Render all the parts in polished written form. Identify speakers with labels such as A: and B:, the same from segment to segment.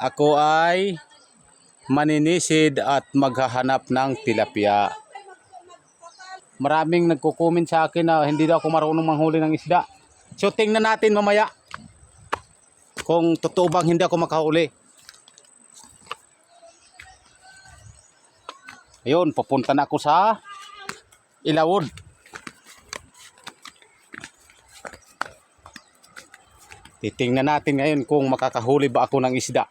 A: Ako ay maninisid at maghahanap ng tilapia. Maraming nagko-comment sa akin na hindi daw ako marunong manghuli ng isda. So tingnan natin mamaya kung totoo bang hindi ako makahuli. Ayun, papunta na ako sa ilawon. Titingnan natin ngayon kung makakahuli ba ako ng isda.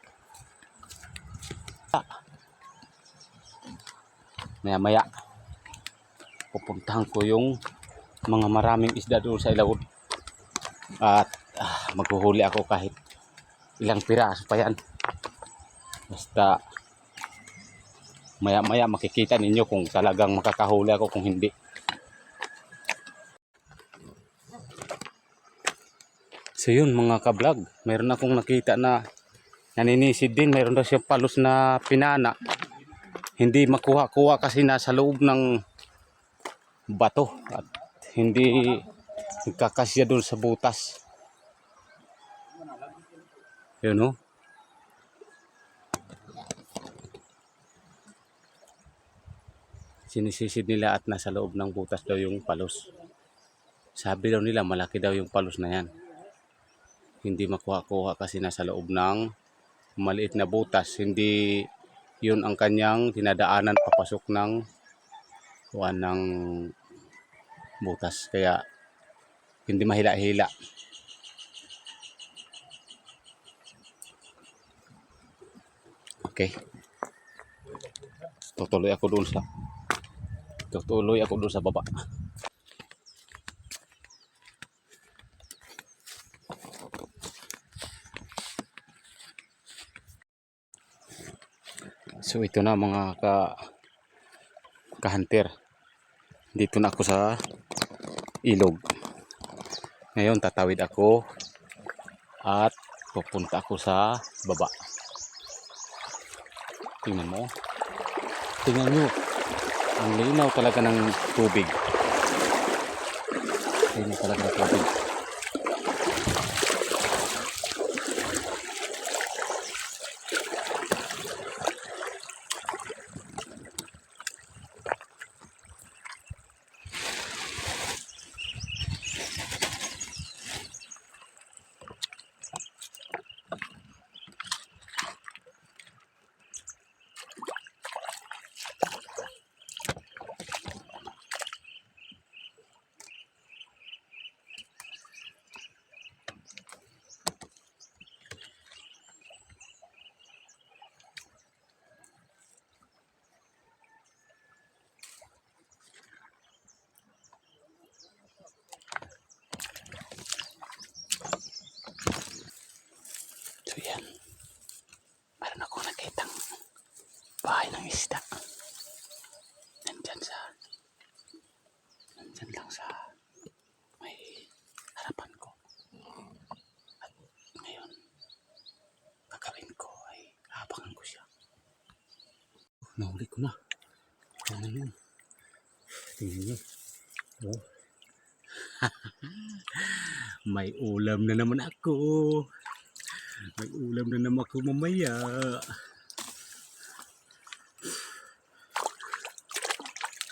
A: Maya-maya pupuntahan ko yung mga maraming isda doon sa ilawon. At maghuhuli ako kahit ilang piraso pa yan. Basta maya-maya makikita ninyo kung talagang makakahuli ako kung hindi. So yun mga kablog, mayroon akong nakita na naninisid din. Mayroon daw siyang palos na pinana. Hindi makuha-kuha kasi nasa loob ng bato at hindi nagkakasya doon sa butas. Yun o. Sinisisid nila at nasa loob ng butas daw yung palos. Sabi daw nila malaki daw yung palos na yan. Hindi makuha-kuha kasi nasa loob ng maliit na butas. Hindi yun ang kanyang dinadaanan papasok ng kuwan ng butas. Kaya hindi mahila-hila. Okay. Tutuloy ako doon sa baba. So ito na mga ka-hunter. Dito na ako sa ilog. Ngayon tatawid ako at pupunta ako sa baba. Tingnan mo. Tingnan nyo. Ang linaw talaga ng tubig. Linaw talaga ng tubig. So yan. Meron ako nakitang bahay ng isda. Nandyan lang sa may harapan ko. At ngayon, gagawin ko ay abangan ko siya. Nahuli ko na. Tingnan nyo. Tingnan nyo. Oh. May ulam na naman ako. May ulam na naman ako mamaya.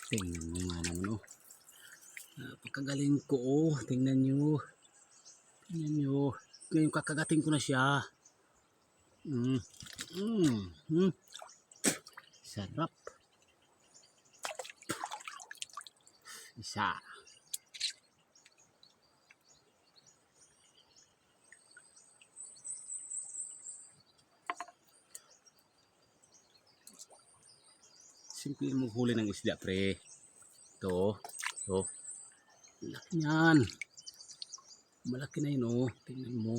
A: Tingnan nyo nga naman oh. Napakagaling ko oh. Tingnan nyo. Tingnan nyo. Ngayon kakagating ko na siya. Sarap. Isa. Simple mo huli ng isda pre. Ito. Ito. Laki niyan. Malaki na yun oh. Tingnan mo.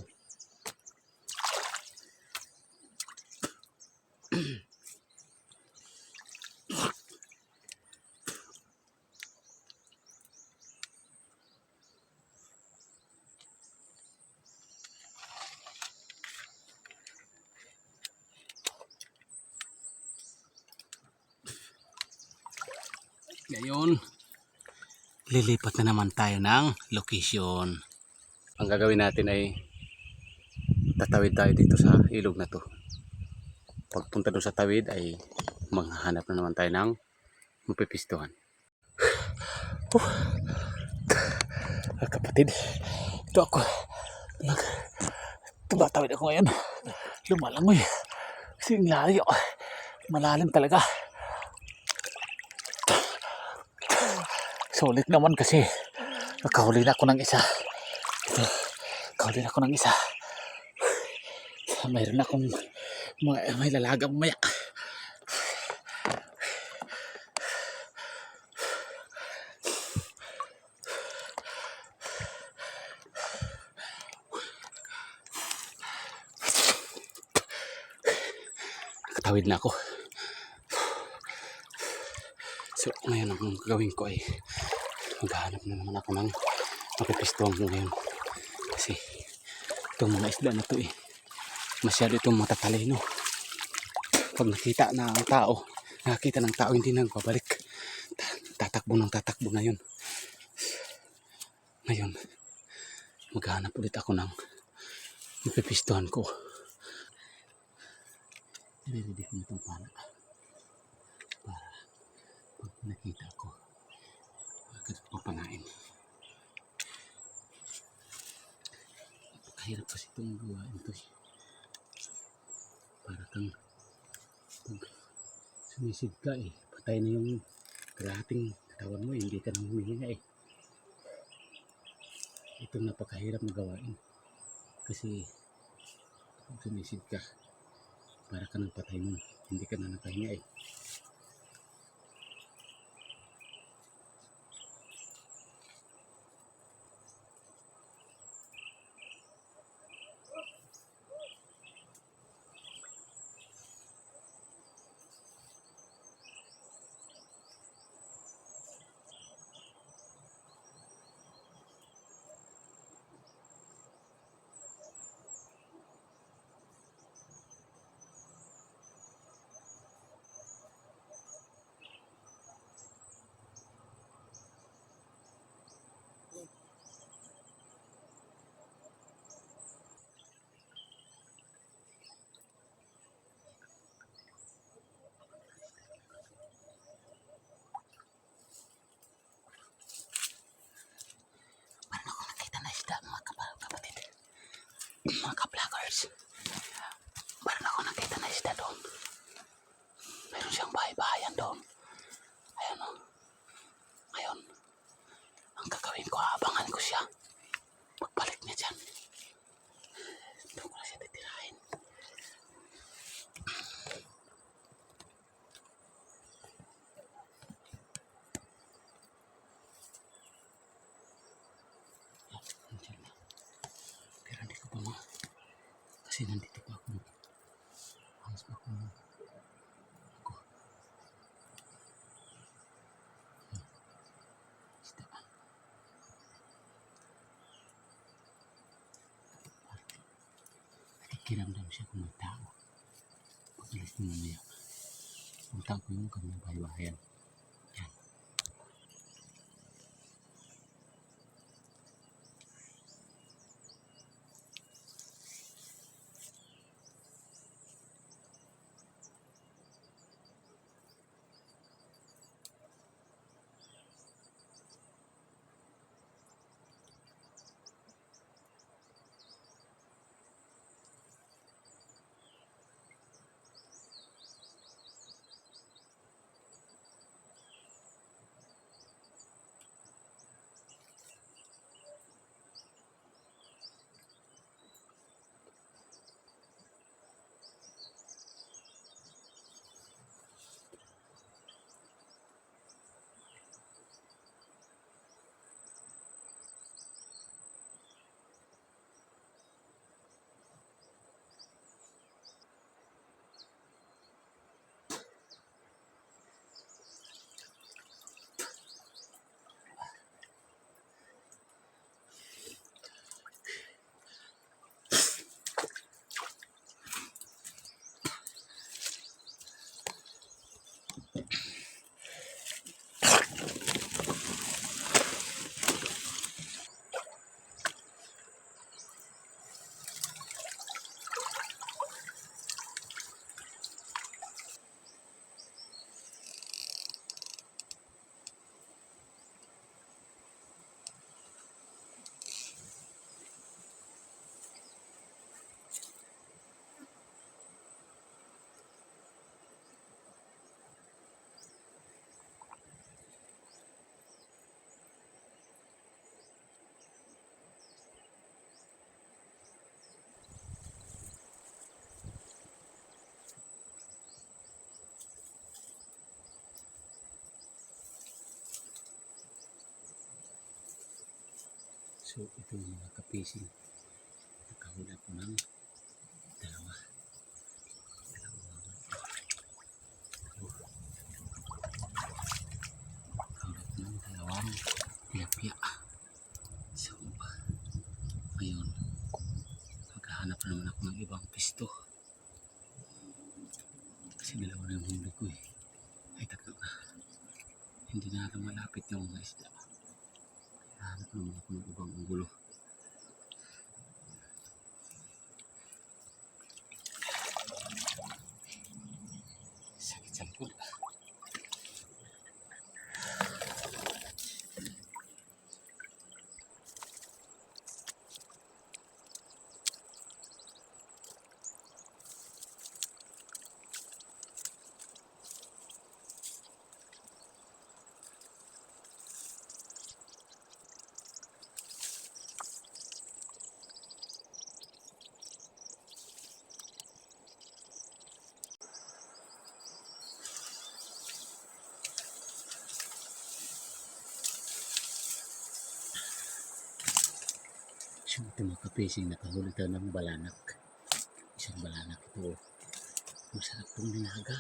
A: Ngayon, lilipat na naman tayo ng location. Ang gagawin natin ay tatawid tayo dito sa ilog na to. Pagpunta doon sa tawid ay maghahanap na naman tayo ng mapipistuhan. Kapatid, ito ako. Tumatawid ako ngayon. Lumalangoy. Kasi ang layo. Malalim talaga. Sulit naman kasi nakahuli na ako ng isa. Ito, nakahuli na ako ng isa. Mayroon akong may lalagang maya. Nakatawid na ako. So ngayon ang gagawin ko ay maghahanap na naman ako ng mapipistuhan ko ngayon. Kasi itong mga isda na to masyado itong matatalino. Pag nakita na ang tao, nakakita ng tao, hindi na nagbabalik. Tatakbo na yun. Ngayon, maghahanap ulit ako ng mapipistuhan ko. Nire-ready ko itong pala para pag nakita ko, agad ko panain. Napakahirap kasi itong gawain ito. Para kang pag sumisid ka patay na yung kalahating katawan mo, hindi ka nang humihinga Itong napakahirap na gawain. Kasi pag sumisid ka, para ka nang patay nun, hindi ka na nakahinga Mga ka-vloggers, parang ako nakita na isda doon. Meron siyang bahay-bahayan doon. Ayun Ngayon, ang gagawin ko, aabangan ko siya. Pagbalik niya dyan, doon ko na siya titirahin. Pero hindi ko pa kasi nandito pa ako. Ayos pa ako. Isda. Nakikiramdam siya kung may tao. Pag-alis mo mamaya, punta ko yung kanyang bahay-bahayan. Yan. So ito mga kapising, nakahuli ko ng dalawa. Nakahuli ko ng dalawang tilapia. So ngayon, maghahanap naman ako ng ibang pisto. Kasi dalawa na yung huli ko eh. Ay takot na. Hindi na rin malapit yung mga isda. Hanap naman ako ng ibang unggulo. Sakit sa likod. So ito mga kapising, nakahuli tayo ng balanak. Isang balanak ito. Masarap itong nilaga.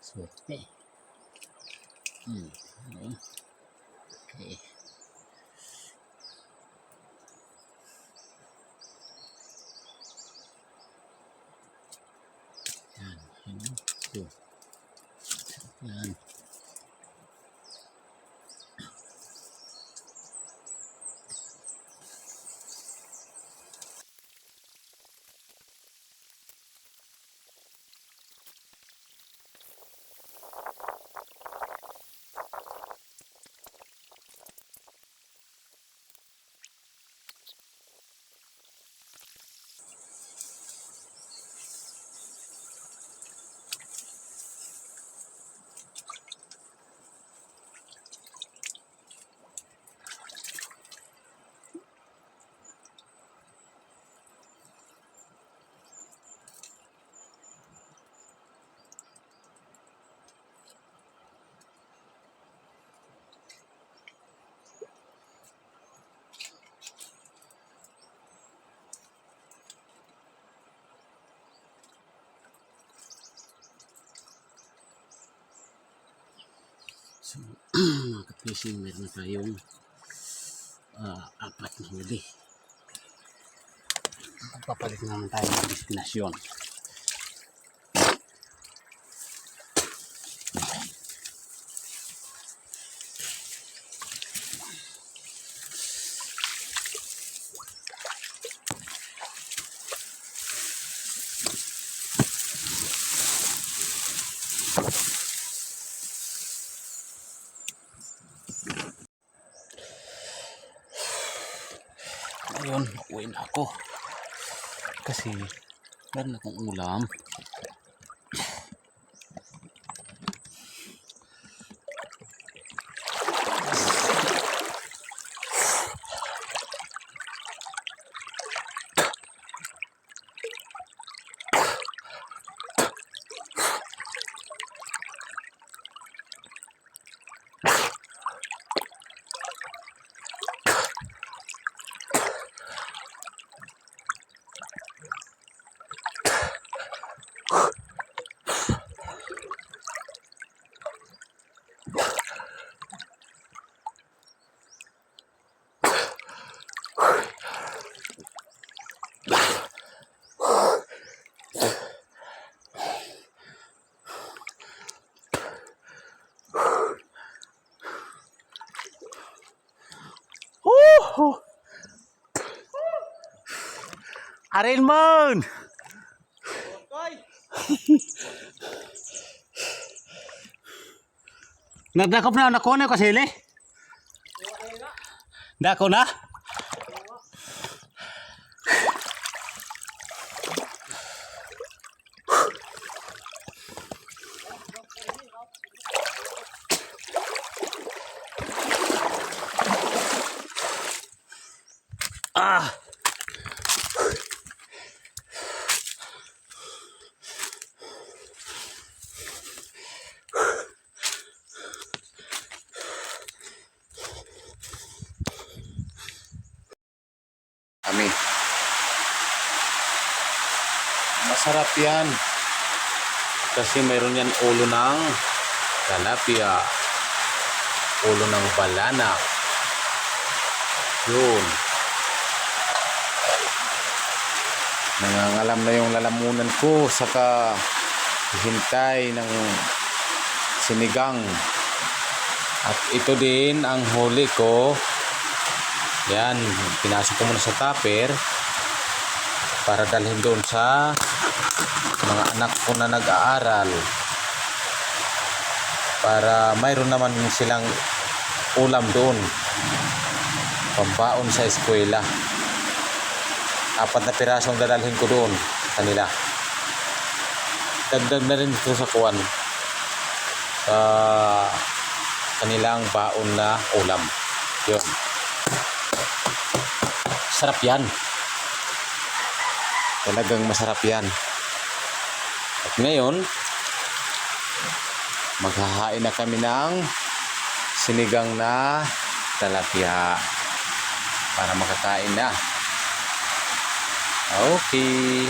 A: Swerte. Okay. Yan. Ito. Yan. So, mga kapising, meron na tayong apat na huli. Papalit naman tayo ng destinasyon. Ngayon, uwi na ako. Kasi meron akong ulam. Arilmon! Nagdakop na ako na kasili? Dako na? Ah! masarap yan. Kasi mayroon yan ulo ng tilapia, ulo ng balana. Yun. Nangangalam na yung lalamunan ko, saka hintay ng sinigang. At ito din ang huli ko. Yan, pinasok ko muna sa tupper para dalhin doon sa mga anak ko na nag-aaral, para mayroon naman silang ulam doon, pambaon sa eskwela. 4 na pirasong dadalhin ko doon kanila. Dagdag na rin ito sa kuwan, sa kanilang baon na ulam. Yun. Sarap yan. Talagang masarap yan. At ngayon, maghahain na kami ng sinigang na tilapia para makakain na. Okay.